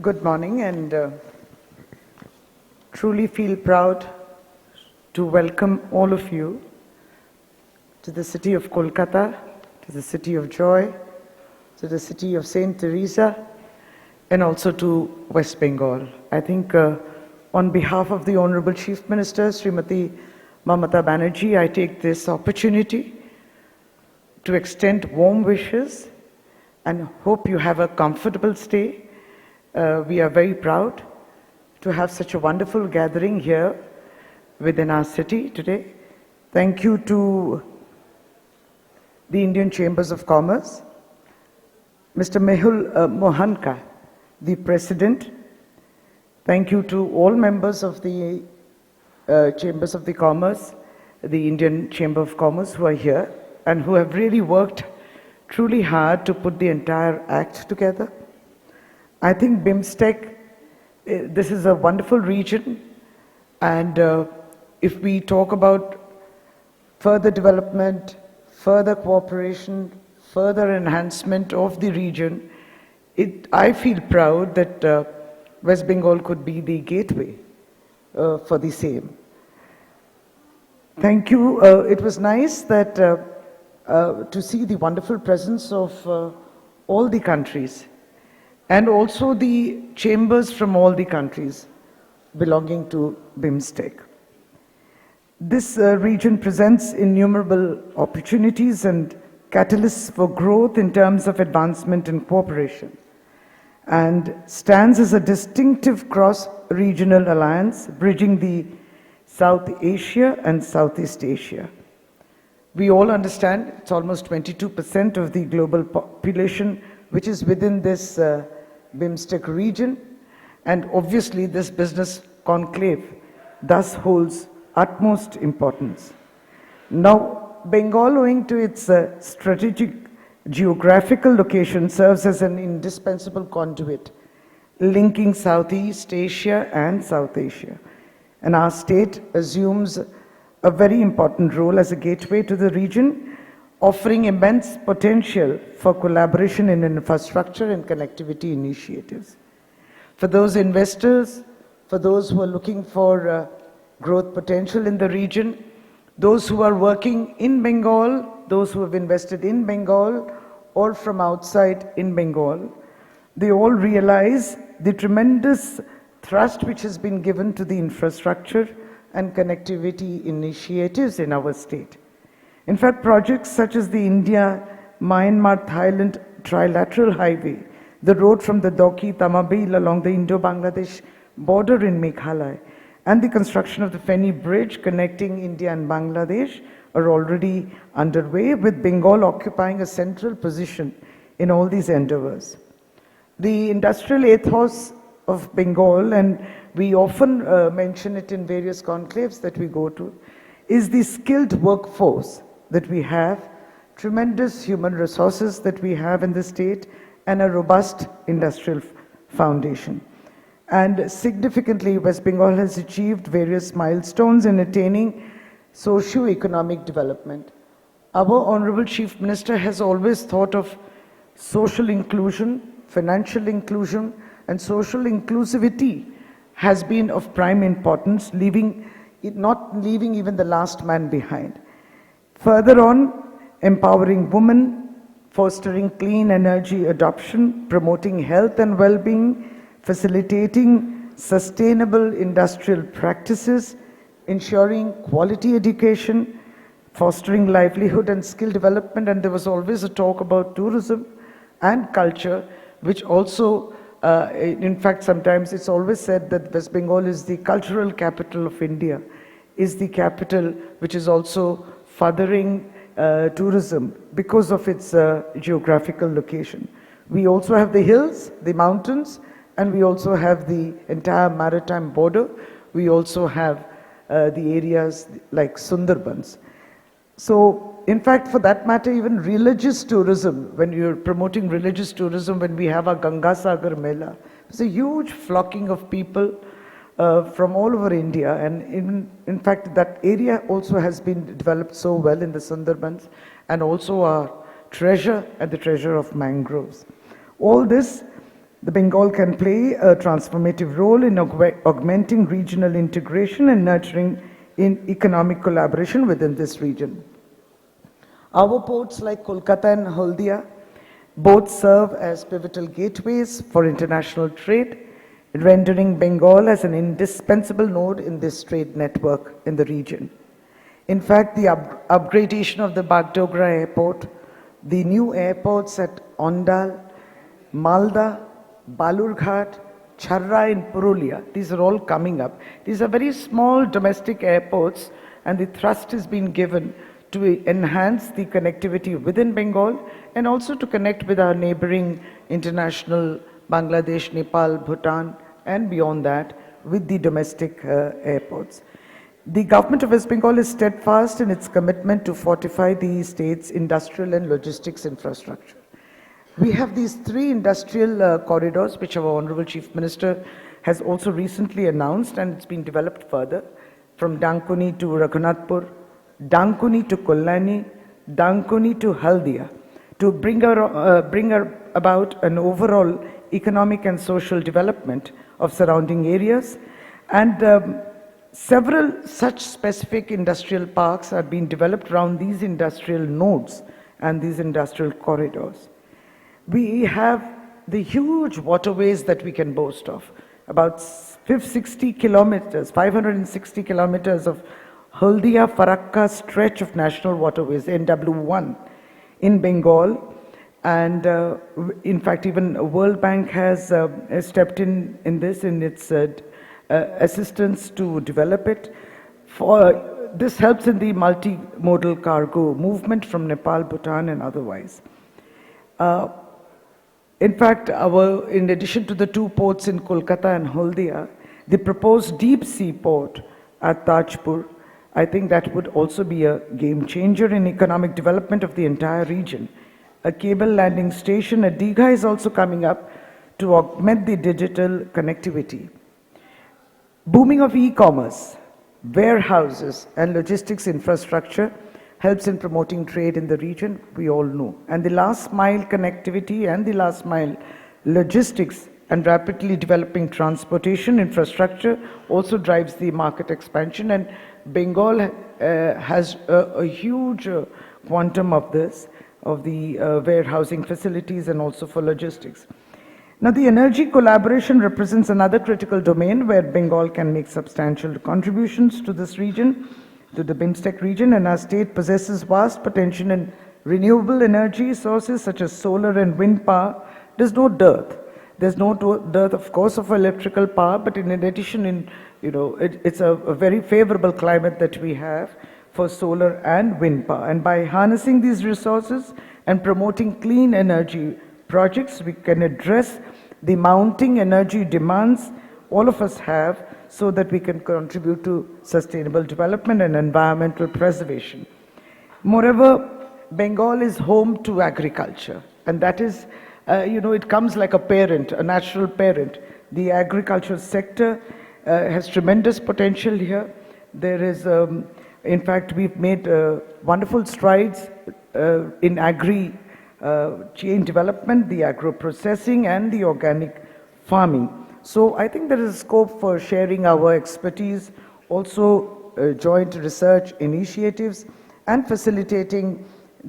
Good morning, and truly feel proud to welcome all of you to the city of Kolkata, to the city of joy, to the city of Saint Teresa, and also to West Bengal. I think on behalf of the Honorable Chief Minister, Srimati Mamata Banerjee, I take this opportunity to extend warm wishes and hope you have a comfortable stay. We are very proud to have such a wonderful gathering here within our city today. Thank you to the Indian Chambers of Commerce, Mr. Mehul Mohanka, the President. Thank you to all members of the Chambers of the Commerce, the Indian Chamber of Commerce who are here and who have really worked truly hard to put the entire act together. I think BIMSTEC, this is a wonderful region, and if we talk about further development, further cooperation, further enhancement of the region, I feel proud that West Bengal could be the gateway for the same. Thank you. It was nice that to see the wonderful presence of all the countries, and also the chambers from all the countries belonging to BIMSTEC. This region presents innumerable opportunities and catalysts for growth in terms of advancement and cooperation, and stands as a distinctive cross-regional alliance bridging the South Asia and Southeast Asia. We all understand it's almost 22% of the global population which is within this BIMSTEC region, and obviously this business conclave thus holds utmost importance. Now, Bengal, owing to its strategic geographical location, serves as an indispensable conduit linking Southeast Asia and South Asia, and our state assumes a very important role as a gateway to the region, offering immense potential for collaboration in infrastructure and connectivity initiatives. For those investors, for those who are looking for growth potential in the region, those who are working in Bengal, those who have invested in Bengal or from outside in Bengal, they all realize the tremendous thrust which has been given to the infrastructure and connectivity initiatives in our state. In fact, projects such as the India-Myanmar-Thailand trilateral highway, the road from the Doki-Tamabil along the Indo-Bangladesh border in Meghalaya, and the construction of the Feni Bridge connecting India and Bangladesh are already underway, with Bengal occupying a central position in all these endeavors. The industrial ethos of Bengal, and we often mention it in various conclaves that we go to, is the skilled workforce that we have, tremendous human resources that we have in the state, and a robust industrial foundation. And significantly, West Bengal has achieved various milestones in attaining socio-economic development. Our Honorable Chief Minister has always thought of social inclusion, financial inclusion, and social inclusivity has been of prime importance, not leaving even the last man behind. Further on, empowering women, fostering clean energy adoption, promoting health and well-being, facilitating sustainable industrial practices, ensuring quality education, fostering livelihood and skill development, and there was always a talk about tourism and culture, which also, in fact, sometimes it's always said that West Bengal is the cultural capital of India, is the capital which is also furthering tourism because of its geographical location. We also have the hills, the mountains, and we also have the entire maritime border. We also have the areas like Sundarbans. So, in fact, for that matter, even religious tourism, when you're promoting religious tourism, when we have our Ganga Sagar Mela, there's a huge flocking of people from all over India, and in fact that area also has been developed so well in the Sundarbans, and also our treasure and the treasure of mangroves. All this The Bengal can play a transformative role in augmenting regional integration and nurturing in economic collaboration within this region. Our ports like Kolkata and Haldia both serve as pivotal gateways for international trade, rendering Bengal as an indispensable node in this trade network in the region. In fact, the upgradation of the Bagdogra airport, the new airports at Ondal, Malda, Balurghat, Charra in Purulia, these are all coming up. These are very small domestic airports, and the thrust has been given to enhance the connectivity within Bengal and also to connect with our neighboring international Bangladesh, Nepal, Bhutan, and beyond that with the domestic airports. The government of West Bengal is steadfast in its commitment to fortify the state's industrial and logistics infrastructure. We have these 3 industrial corridors, which our Honorable Chief Minister has also recently announced, and it's been developed further from Dankuni to Raghunathpur, Dankuni to Kollani, Dankuni to Haldia, to bring about an overall economic and social development of surrounding areas. And several such specific industrial parks are being developed around these industrial nodes and these industrial corridors. We have the huge waterways that we can boast of, about 560 kilometers, 560 kilometers of Haldia-Farakka stretch of national waterways, NW1, in Bengal. And in fact, even World Bank has stepped in this in its assistance to develop it. This helps in the multimodal cargo movement from Nepal, Bhutan, and otherwise. In fact, in addition to the 2 ports in Kolkata and Haldia, the proposed deep sea port at Tajpur, I think that would also be a game changer in economic development of the entire region. A cable landing station at Digha is also coming up to augment the digital connectivity. Booming of e-commerce, warehouses, and logistics infrastructure helps in promoting trade in the region, we all know. And the last mile connectivity and the last mile logistics and rapidly developing transportation infrastructure also drives the market expansion, and Bengal has a huge quantum of this, of the warehousing facilities and also for logistics. Now, the energy collaboration represents another critical domain where Bengal can make substantial contributions to this region, to the BIMSTEC region, and our state possesses vast potential in renewable energy sources such as solar and wind power. There's no dearth. There's no dearth, of course, of electrical power, but in addition, it's a very favorable climate that we have for solar and wind power. And by harnessing these resources and promoting clean energy projects, we can address the mounting energy demands all of us have so that we can contribute to sustainable development and environmental preservation. Moreover, Bengal is home to agriculture, and that is, it comes like a parent, a natural parent. The agriculture sector has tremendous potential here. There is, in fact, we've made wonderful strides in agri chain development, the agro-processing, and the organic farming. So I think there is scope for sharing our expertise, also joint research initiatives, and facilitating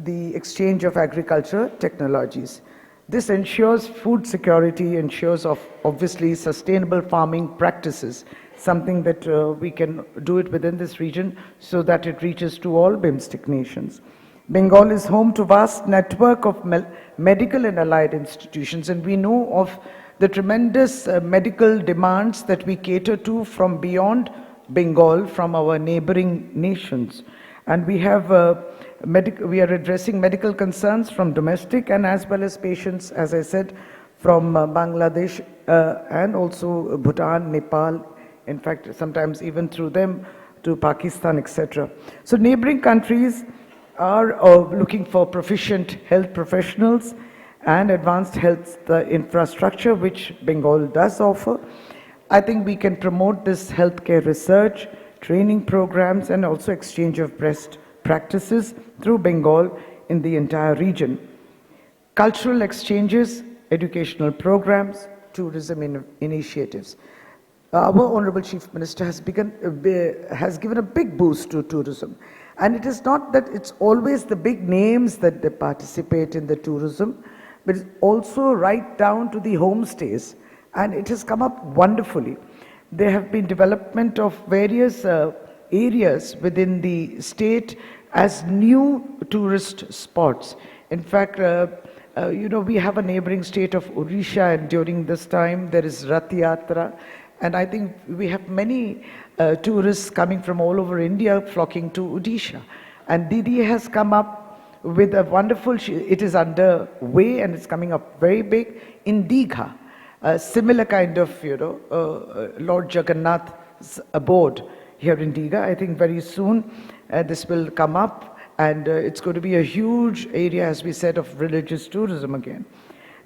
the exchange of agriculture technologies. This ensures food security, ensures obviously sustainable farming practices, something that we can do it within this region so that it reaches to all BIMSTEC nations. Bengal is home to vast network of medical and allied institutions, and we know of the tremendous medical demands that we cater to from beyond Bengal, from our neighboring nations. And we have we are addressing medical concerns from domestic and as well as patients, as I said, from Bangladesh and also Bhutan, Nepal, in fact, sometimes even through them to Pakistan, etc. So neighboring countries are looking for proficient health professionals and advanced health infrastructure, which Bengal does offer. I think we can promote this healthcare research, training programs, and also exchange of best practices through Bengal in the entire region. Cultural exchanges, educational programs, tourism initiatives. Our Honorable Chief Minister has given a big boost to tourism. And it is not that it's always the big names that they participate in the tourism, but it's also right down to the homestays. And it has come up wonderfully. There have been development of various areas within the state as new tourist spots. In fact, we have a neighboring state of Odisha, and during this time there is Rath Yatra. And I think we have many tourists coming from all over India flocking to Odisha. And Didi has come up with a wonderful, it is underway and it's coming up very big in Digha. A similar kind of, Lord Jagannath's abode here in Digha. I think very soon this will come up, and it's going to be a huge area, as we said, of religious tourism again.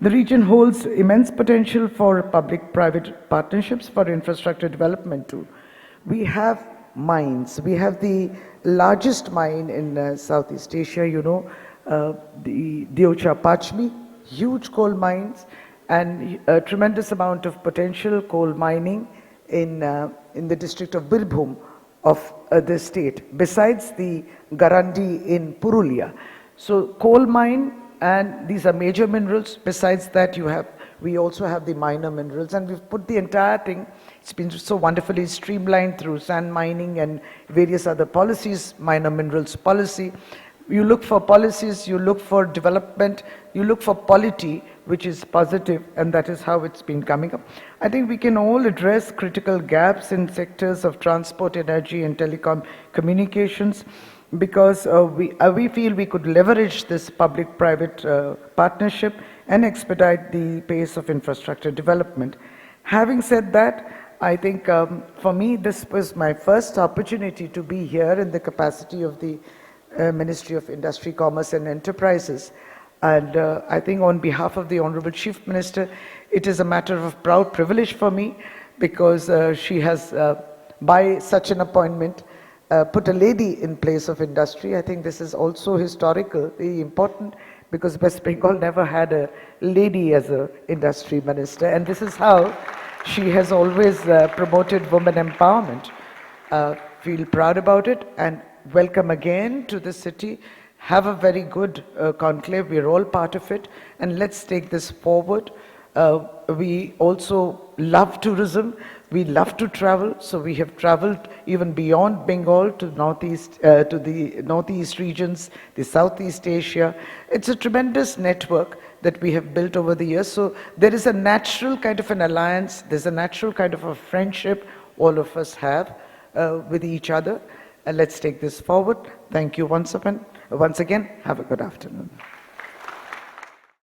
The region holds immense potential for public-private partnerships for infrastructure development too. We have mines. We have the largest mine in Southeast Asia, the Diocha Pachmi, huge coal mines, and a tremendous amount of potential coal mining in the district of Birbhum of the state, besides the Garandi in Purulia. So coal mine, and these are major minerals. Besides that, we also have the minor minerals, and we've put the entire thing, it's been so wonderfully streamlined through sand mining and various other policies, minor minerals policy. You look for policies, you look for development, you look for polity, which is positive, and that is how it's been coming up. I think we can all address critical gaps in sectors of transport, energy, and telecom communications, because we feel we could leverage this public-private partnership and expedite the pace of infrastructure development. Having said that, I think for me this was my first opportunity to be here in the capacity of the Ministry of Industry, Commerce and Enterprises. And I think on behalf of the Honorable Chief Minister, it is a matter of proud privilege for me, because she has, by such an appointment, put a lady in place of industry. I think this is also historically important, because West Bengal never had a lady as an industry minister, and this is how she has always promoted women empowerment. Feel proud about it, and welcome again to the city. Have a very good conclave. We're all part of it, and let's take this forward. We also love tourism. We love to travel, so we have traveled even beyond Bengal to northeast, to the northeast regions, the Southeast Asia. It's a tremendous network that we have built over the years. So there is a natural kind of an alliance. There's a natural kind of a friendship all of us have with each other. And let's take this forward. Thank you once again. Have a good afternoon.